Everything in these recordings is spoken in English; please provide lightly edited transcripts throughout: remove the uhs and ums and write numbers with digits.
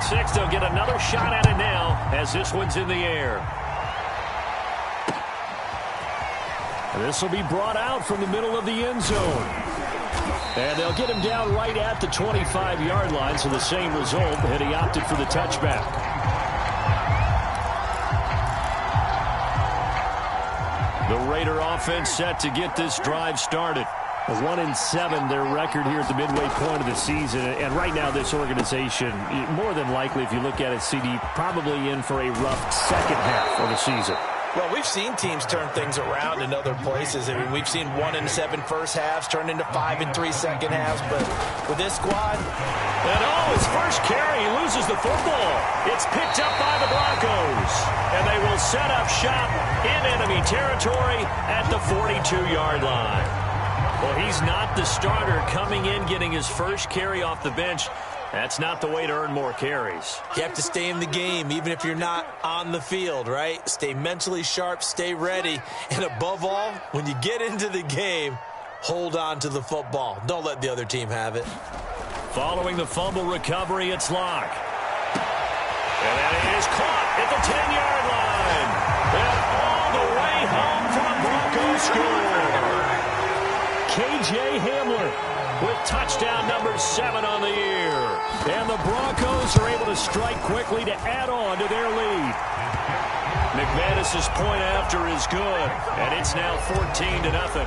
and 6. They'll get another shot at it now as this one's in the air. This will be brought out from the middle of the end zone. And they'll get him down right at the 25-yard line, so the same result, and he opted for the touchback. The Raider offense set to get this drive started. 1-7, their record here at the midway point of the season. And right now, this organization, more than likely, if you look at it, CD, probably in for a rough second half of the season. Well, we've seen teams turn things around in other places. I mean, we've seen 1-7 first halves turn into 5-3 second halves. But with this squad... And his first carry, he loses the football. It's picked up by the Broncos. And they will set up shop in enemy territory at the 42-yard line. Well, he's not the starter coming in, getting his first carry off the bench. That's not the way to earn more carries. You have to stay in the game, even if you're not on the field, right? Stay mentally sharp, stay ready. And above all, when you get into the game, hold on to the football. Don't let the other team have it. Following the fumble recovery, it's Locke. And that is caught at the 10-yard line. And all the way home for the Broncos score. K.J. Hamler with touchdown number 7 on the year. And the Broncos are able to strike quickly to add on to their lead. McManus's point after is good, and it's now 14-0.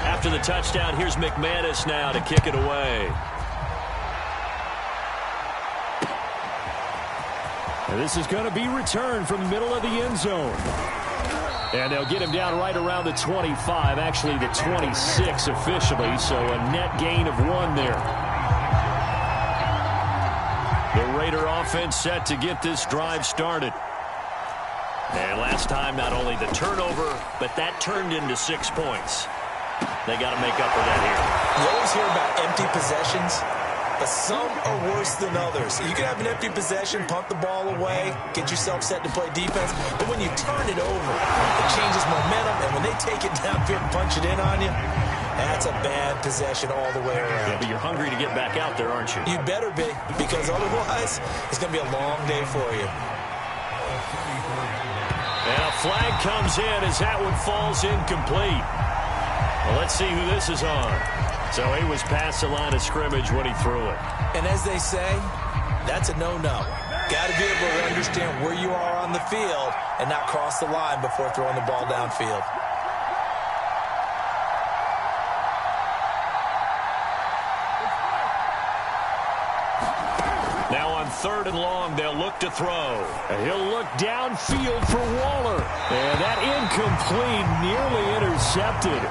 After the touchdown, here's McManus now to kick it away. And this is going to be returned from the middle of the end zone. And they'll get him down right around the 25, actually the 26 officially, so a net gain of 1 there. The Raider offense set to get this drive started. And last time, not only the turnover, but that turned into 6 points. They got to make up for that here. You always hear about empty possessions, but some are worse than others. You can have an empty possession, punt the ball away, get yourself set to play defense, but when you turn it over, it changes momentum, and when they take it downfield and punch it in on you, that's a bad possession all the way around. Yeah, but you're hungry to get back out there, aren't you? You better be, because otherwise, it's going to be a long day for you. And a flag comes in as that one falls incomplete. Well, let's see who this is on. So he was past the line of scrimmage when he threw it. And as they say, that's a no-no. Got to be able to understand where you are on the field and not cross the line before throwing the ball downfield. Now on 3rd and long, they'll look to throw. And he'll look downfield for Waller. And that incomplete, nearly intercepted.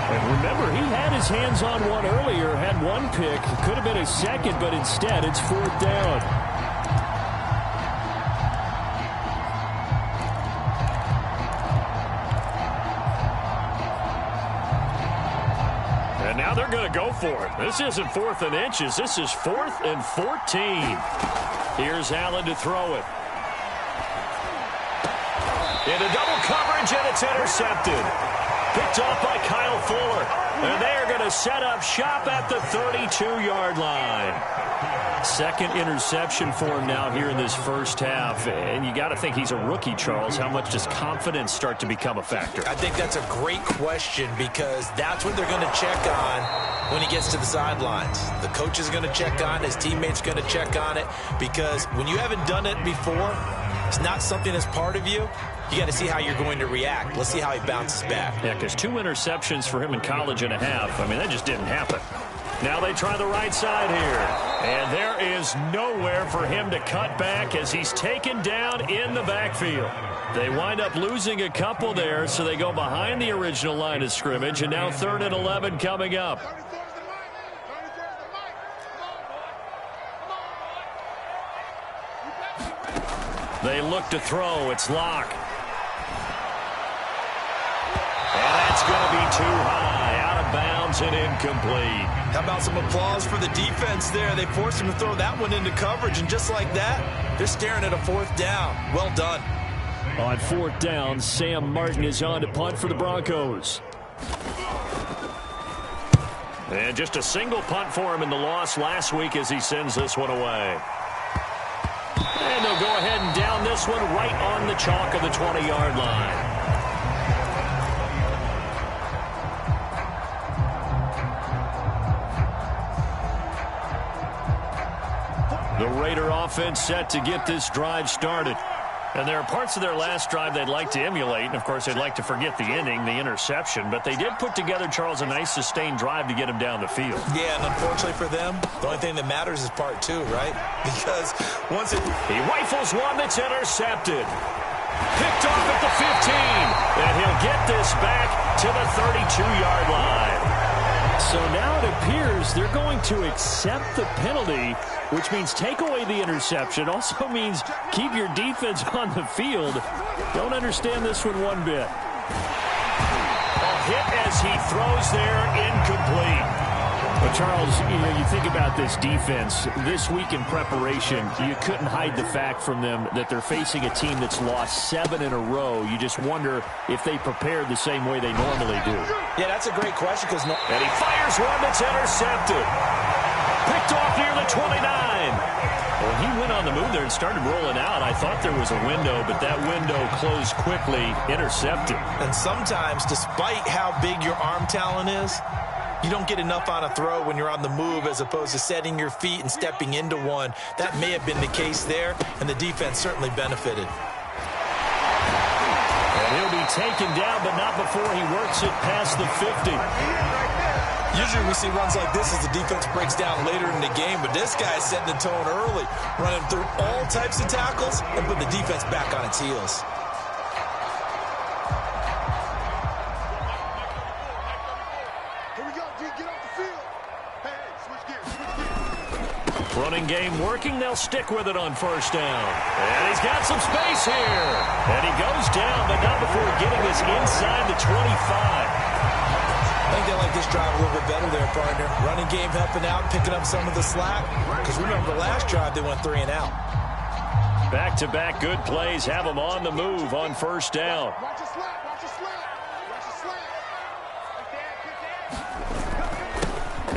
And remember, he had his hands on one earlier, had one pick. Could have been a second, but instead it's 4th down. And now they're going to go for it. This isn't 4th and inches. This is 4th and 14. Here's Allen to throw it. Into double coverage, and it's intercepted. Picked off by Kyle Fuller. And they are going to set up shop at the 32-yard line. Second interception for him now here in this first half. And you got to think he's a rookie, Charles. How much does confidence start to become a factor? I think that's a great question, because that's what they're going to check on when he gets to the sidelines. The coach is going to check on it. His teammate's going to check on it, because when you haven't done it before, it's not something that's part of you. You got to see how you're going to react. Let's see how he bounces back. Yeah, because 2 interceptions for him in college and a half. I mean, that just didn't happen. Now they try the right side here. And there is nowhere for him to cut back as he's taken down in the backfield. They wind up losing a couple there, so they go behind the original line of scrimmage. And now 3rd and 11 coming up. They look to throw. It's Locke. And that's going to be too high. Out of bounds and incomplete. How about some applause for the defense there? They forced him to throw that one into coverage, and just like that, they're staring at a 4th down. Well done. On 4th down, Sam Martin is on to punt for the Broncos. And just a single punt for him in the loss last week as he sends this one away. And they'll go ahead and down this one right on the chalk of the 20-yard line. The Raider offense set to get this drive started. And there are parts of their last drive they'd like to emulate. And, of course, they'd like to forget the ending, the interception. But they did put together, Charles, a nice sustained drive to get him down the field. Yeah, and unfortunately for them, the only thing that matters is part two, right? Because once it... He rifles one that's intercepted. Picked off at the 15. And he'll get this back to the 32-yard line. So now it appears they're going to accept the penalty, which means take away the interception. Also means keep your defense on the field. Don't understand this one bit. A hit as he throws there, incomplete. But, Charles, you think about this defense. This week in preparation, you couldn't hide the fact from them that they're facing a team that's lost 7 in a row. You just wonder if they prepared the same way they normally do. Yeah, that's a great question. And he fires one that's intercepted. Picked off near the 29. When he went on the move there and started rolling out, I thought there was a window, but that window closed quickly, intercepted. And sometimes, despite how big your arm talent is, you don't get enough on a throw when you're on the move as opposed to setting your feet and stepping into one. That may have been the case there, and the defense certainly benefited. And he'll be taken down, but not before he works it past the 50. Usually we see runs like this as the defense breaks down later in the game, but this guy is setting the tone early, running through all types of tackles and putting the defense back on its heels. Running game working. They'll stick with it on first down. And he's got some space here. And he goes down, but not before getting this inside the 25. I think they like this drive a little bit better there, partner. Running game helping out, picking up some of the slack. Because remember, the last drive they went 3 and out. Back-to-back good plays have them on the move on first down. Watch your slant, watch your slant, watch your slant.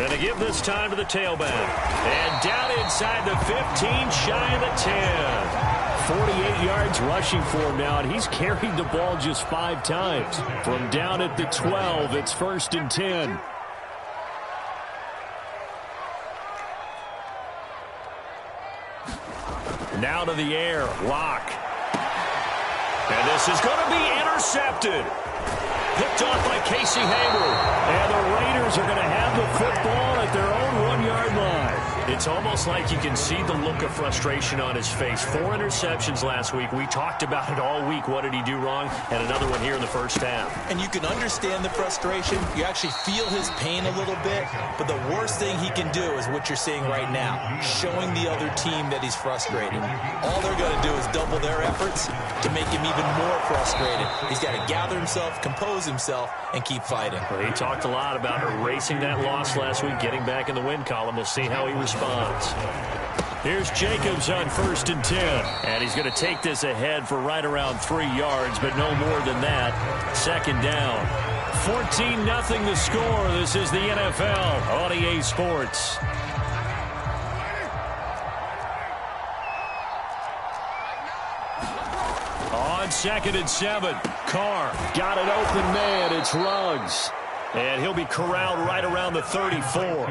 And to give this time to the tailback. And down inside the 15, shy of the 10. 48 yards rushing for him now, and he's carried the ball just 5 times. From down at the 12, it's 1st and 10. Now to the air, Locke. And this is going to be intercepted. Picked off by Casey Hayward. And the Raiders are going to have the football at their own 1-yard line. It's almost like you can see the look of frustration on his face. 4 interceptions last week. We talked about it all week. What did he do wrong? And another one here in the first half. And you can understand the frustration. You actually feel his pain a little bit. But the worst thing he can do is what you're seeing right now, showing the other team that he's frustrated. All they're going to do is double their efforts to make him even more frustrated. He's got to gather himself, compose himself, and keep fighting. Well, he talked a lot about erasing that loss last week, getting back in the win column. We'll see how he responds. Here's Jacobs on 1st and 10. And he's going to take this ahead for right around 3 yards, but no more than that. 2nd down. 14-0 the score. This is the NFL on EA Sports. On 2nd and 7, Carr got an open man. It's Ruggs. And he'll be corralled right around the 34.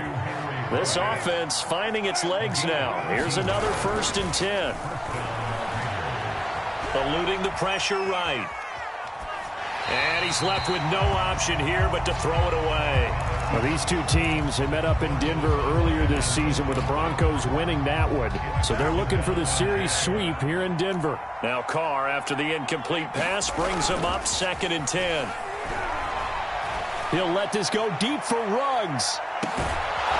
This offense finding its legs now. Here's another 1st and 10. Eluding the pressure right. And he's left with no option here but to throw it away. Well, these two teams had met up in Denver earlier this season with the Broncos winning that one. So they're looking for the series sweep here in Denver. Now Carr, after the incomplete pass, brings him up 2nd and 10. He'll let this go deep for Ruggs.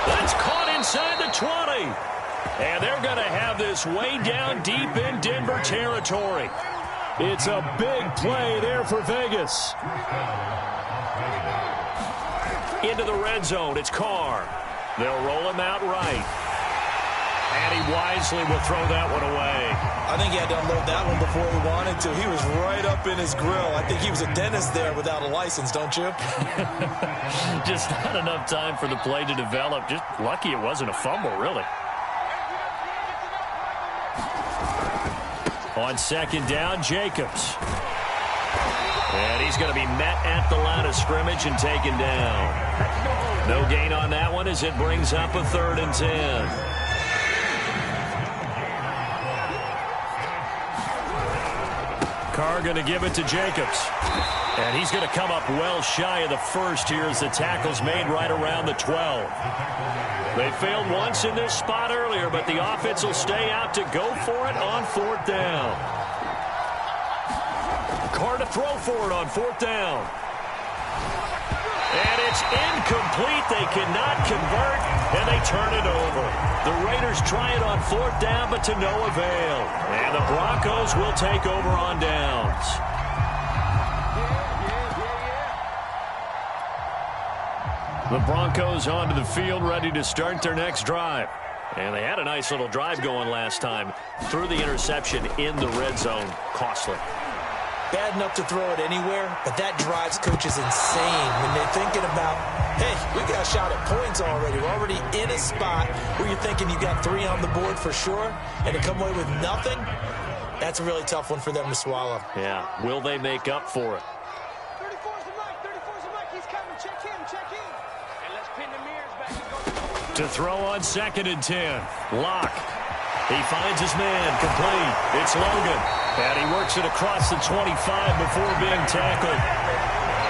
That's caught inside the 20. And they're going to have this way down deep in Denver territory. It's a big play there for Vegas. Into the red zone, it's Carr. They'll roll him out right. And he wisely will throw that one away. I think he had to unload that one before he wanted to. He was right up in his grill. I think he was a dentist there without a license, don't you? Just not enough time for the play to develop. Just lucky it wasn't a fumble, really. On second down, Jacobs. And he's going to be met at the line of scrimmage and taken down. No gain on that one as it brings up a 3rd and 10. Carr going to give it to Jacobs. And he's going to come up well shy of the first here as the tackle's made right around the 12. They failed once in this spot earlier, but the offense will stay out to go for it on 4th down. Carr to throw for it on 4th down. And it's incomplete. They cannot convert, and they turn it over. The Raiders try it on 4th down, but to no avail. And the Broncos will take over on downs. The Broncos onto the field, ready to start their next drive. And they had a nice little drive going last time. Threw the interception in the red zone. Costly. Bad enough to throw it anywhere, but that drives coaches insane when they're thinking about, hey, we got a shot at points already. We're already in a spot where you're thinking you got 3 on the board for sure, and to come away with nothing, that's a really tough one for them to swallow. Yeah, will they make up for it? 34's the mic, 34's the mic. He's coming. Check in. And let's pin the mirrors back and go. To throw on 2nd and 10. Locke. He finds his man, complete. It's Logan. And he works it across the 25 before being tackled.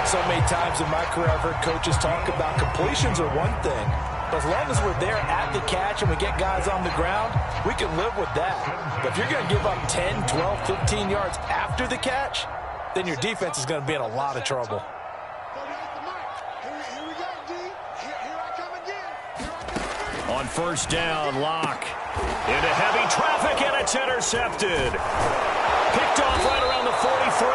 So many times in my career, I've heard coaches talk about completions are one thing. But as long as we're there at the catch and we get guys on the ground, we can live with that. But if you're going to give up 10, 12, 15 yards after the catch, then your defense is going to be in a lot of trouble. Here we go, D. Here I come again. On 1st down, Locke. Into heavy traffic, and it's intercepted. Picked off right around the 43.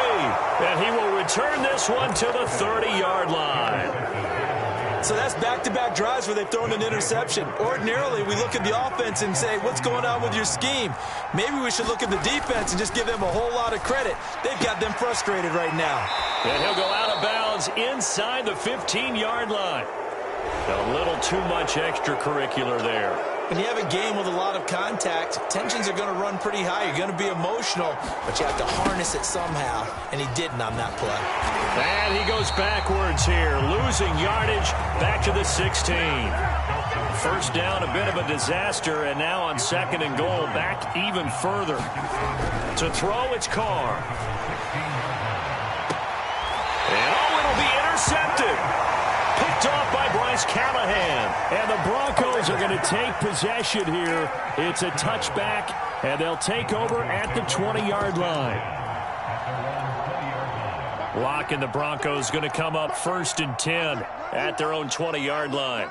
And he will return this one to the 30-yard line. So that's back-to-back drives where they've thrown an interception. Ordinarily, we look at the offense and say, what's going on with your scheme? Maybe we should look at the defense and just give them a whole lot of credit. They've got them frustrated right now. And he'll go out of bounds inside the 15-yard line. A little too much extracurricular there. When you have a game with a lot of contact, tensions are going to run pretty high. You're going to be emotional, but you have to harness it somehow, and he didn't on that play. And he goes backwards here, losing yardage back to the 16. 1st down, a bit of a disaster, and now on 2nd and goal, back even further. To throw, it's Carr. And it'll be intercepted. Picked off by Bryce Callahan. And the Broncos are going to take possession here. It's a touchback, and they'll take over at the 20-yard line. Locke and the Broncos going to come up 1st and 10 at their own 20-yard line.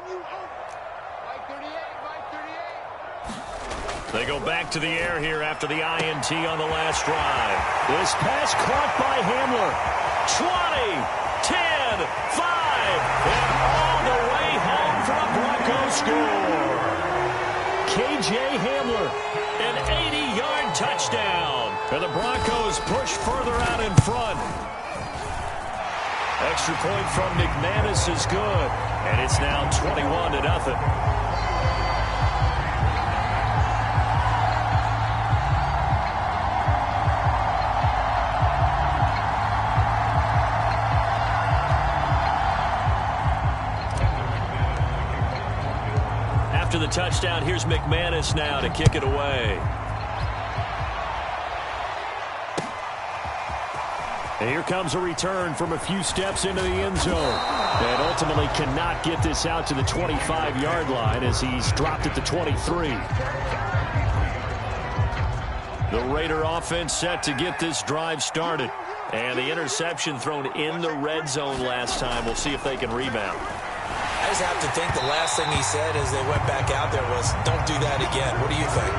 They go back to the air here after the INT on the last drive. This pass caught by Hamler. 20, 10, 5, and all the way home for a Broncos score. KJ Hamler, an 80-yard touchdown. And the Broncos push further out in front. Extra point from McManus is good, and it's now 21-0. After the touchdown, here's McManus now to kick it away. And here comes a return from a few steps into the end zone. And ultimately cannot get this out to the 25-yard line as he's dropped at the 23. The Raider offense set to get this drive started. And the interception thrown in the red zone last time. We'll see if they can rebound. I just have to think the last thing he said as they went back out there was, don't do that again. What do you think?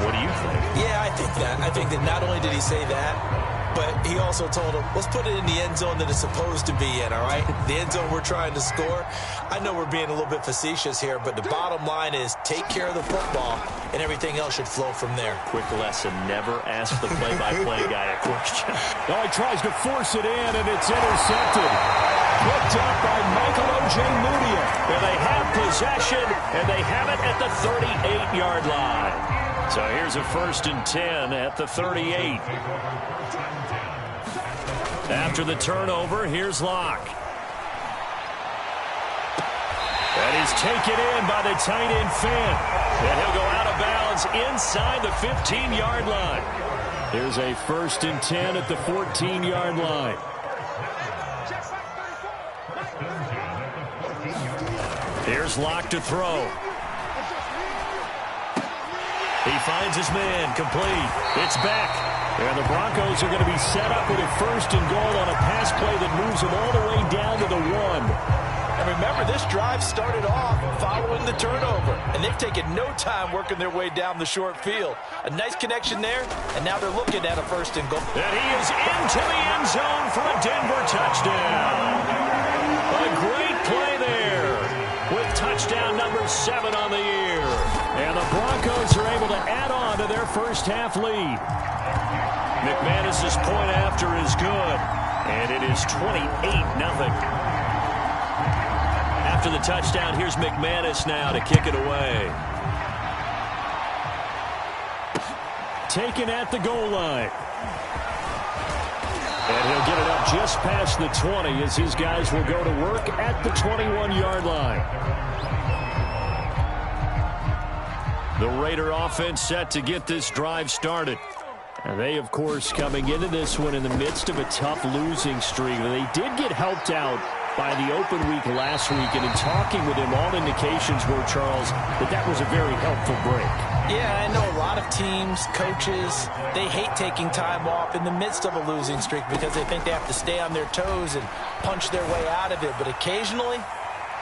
What do you think? Yeah, I think that. I think that not only did he say that, but he also told him, let's put it in the end zone that it's supposed to be in, all right? The end zone we're trying to score. I know we're being a little bit facetious here, but the bottom line is take care of the football, and everything else should flow from there. Quick lesson, never ask the play-by-play guy a question. Oh, he tries to force it in, and it's intercepted. Picked up by Michael Ojemudia. And they have possession, and they have it at the 38-yard line. So here's a 1st and 10 at the 38. After the turnover, here's Locke. That is taken in by the tight end Finn. And he'll go out of bounds inside the 15-yard line. Here's a 1st and 10 at the 14-yard line. Here's Locke to throw. He finds his man, complete. It's back. And the Broncos are going to be set up with a 1st and goal on a pass play that moves them all the way down to the 1. And remember, this drive started off following the turnover, and they've taken no time working their way down the short field. A nice connection there, and now they're looking at a 1st and goal. And he is into the end zone for a Denver touchdown. A great play there with touchdown number 7 on the year. And the Broncos are able to add on to their first half lead. McManus's point after is good, and it is 28-0. After the touchdown, here's McManus now to kick it away. Taken at the goal line. And he'll get it up just past the 20 as his guys will go to work at the 21-yard line. The Raider offense set to get this drive started. And they, of course, coming into this one in the midst of a tough losing streak. They did get helped out by the open week last week, and in talking with him, all indications were, Charles, that was a very helpful break. Yeah, I know a lot of teams, coaches, they hate taking time off in the midst of a losing streak because they think they have to stay on their toes and punch their way out of it. But occasionally,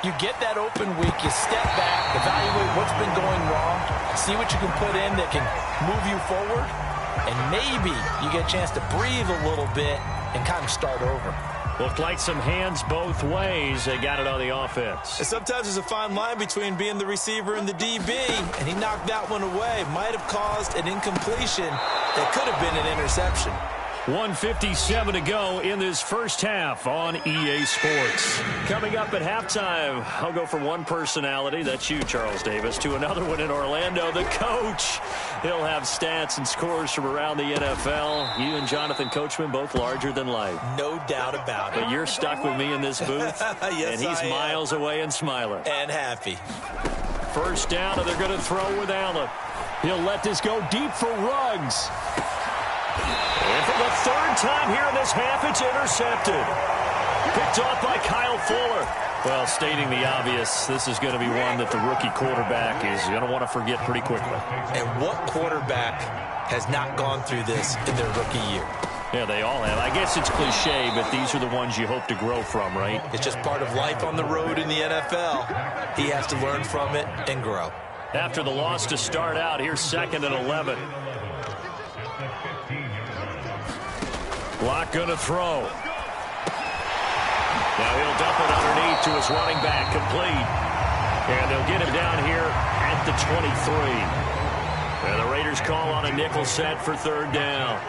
you get that open week, you step back, evaluate what's been going wrong, see what you can put in that can move you forward, and maybe you get a chance to breathe a little bit and kind of start over. Looked like some hands both ways. They got it on the offense. And sometimes there's a fine line between being the receiver and the DB, and he knocked that one away. Might have caused an incompletion that could have been an interception. 1:57 to go in this first half on EA Sports. Coming up at halftime, I'll go from one personality, that's you, Charles Davis, to another one in Orlando, the coach. He'll have stats and scores from around the NFL. You and Jonathan Coachman, both larger than life. No doubt about it. But you're stuck with me in this booth, yes, and he's miles away and smiling. And happy. First down, and they're going to throw with Allen. He'll let this go deep for Ruggs. And for the 3rd time here in this half, it's intercepted. Picked off by Kyle Fuller. Well, stating the obvious, this is going to be one that the rookie quarterback is going to want to forget pretty quickly. And what quarterback has not gone through this in their rookie year? Yeah, they all have. I guess it's cliche, but these are the ones you hope to grow from, right? It's just part of life on the road in the NFL. He has to learn from it and grow. After the loss to start out, here's 2nd and 11. Locke going to throw. Now he'll dump it underneath to his running back, complete. And they'll get him down here at the 23. And the Raiders call on a nickel set for 3rd down.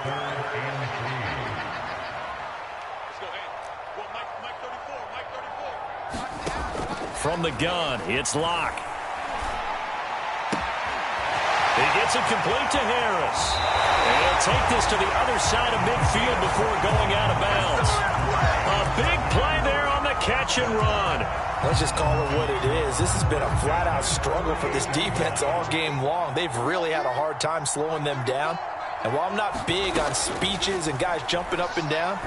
From the gun, it's Locke. He gets it complete to Harris. And he'll take this to the other side of midfield before going out of bounds. A big play there on the catch and run. Let's just call it what it is. This has been a flat-out struggle for this defense all game long. They've really had a hard time slowing them down. And while I'm not big on speeches and guys jumping up and down,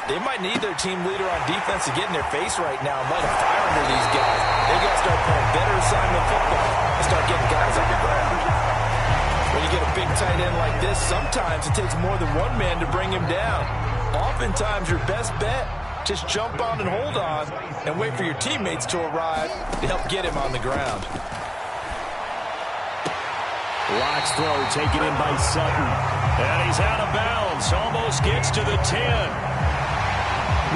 they might need their team leader on defense to get in their face right now and light a fire under these guys. They got to start playing better assignment football and start getting guys on the ground. When you get a big tight end like this, sometimes it takes more than one man to bring him down. Oftentimes, your best bet, just jump on and hold on and wait for your teammates to arrive to help get him on the ground. Locke's throw taken in by Sutton. And he's out of bounds. Almost gets to the 10.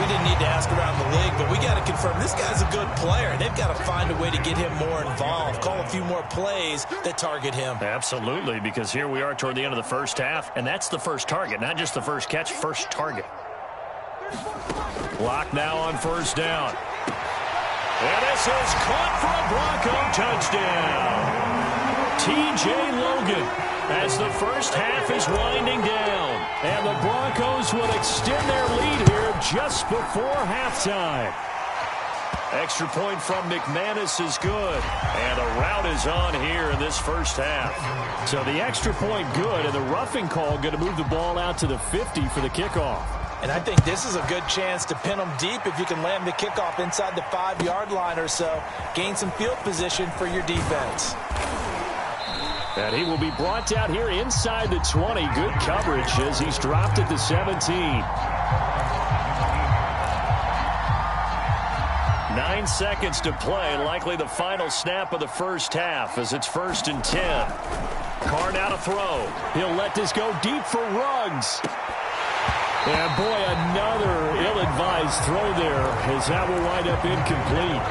We didn't need to ask around the league, but we got to confirm this guy's a good player. They've got to find a way to get him more involved, call a few more plays that target him. Absolutely, because here we are toward the end of the first half, and that's the first target, not just the first catch, first target. Locke now on 1st down. And this is caught for a Bronco touchdown. T.J. Logan. as the first half is winding down. And the Broncos will extend their lead here just before halftime. Extra point from McManus is good. And a rout is on here in this first half. So the extra point good, and the roughing call going to move the ball out to the 50 for the kickoff. And I think this is a good chance to pin them deep if you can land the kickoff inside the 5-yard line or so. Gain some field position for your defense. And he will be brought down here inside the 20. Good coverage as he's dropped at the 17. 9 seconds to play, likely the final snap of the first half as it's 1st and 10. Carr now to throw. He'll let this go deep for Ruggs. And boy, another ill-advised throw there as that will wind up incomplete.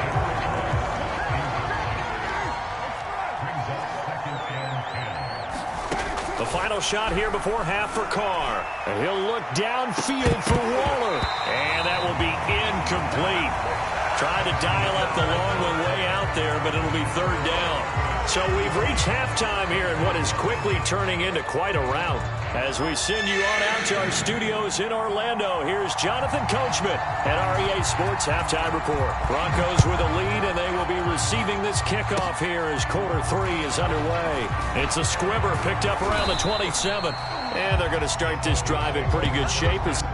The final shot here before half for Carr. And he'll look downfield for Waller. And that will be incomplete. Trying to dial up the long one way out there, but it'll be 3rd down. So we've reached halftime here in what is quickly turning into quite a rout. As we send you on out to our studios in Orlando, here's Jonathan Coachman at REA Sports Halftime Report. Broncos with a lead, and they will be receiving this kickoff here as quarter 3 is underway. It's a squibber picked up around the 27, and they're going to start this drive in pretty good shape as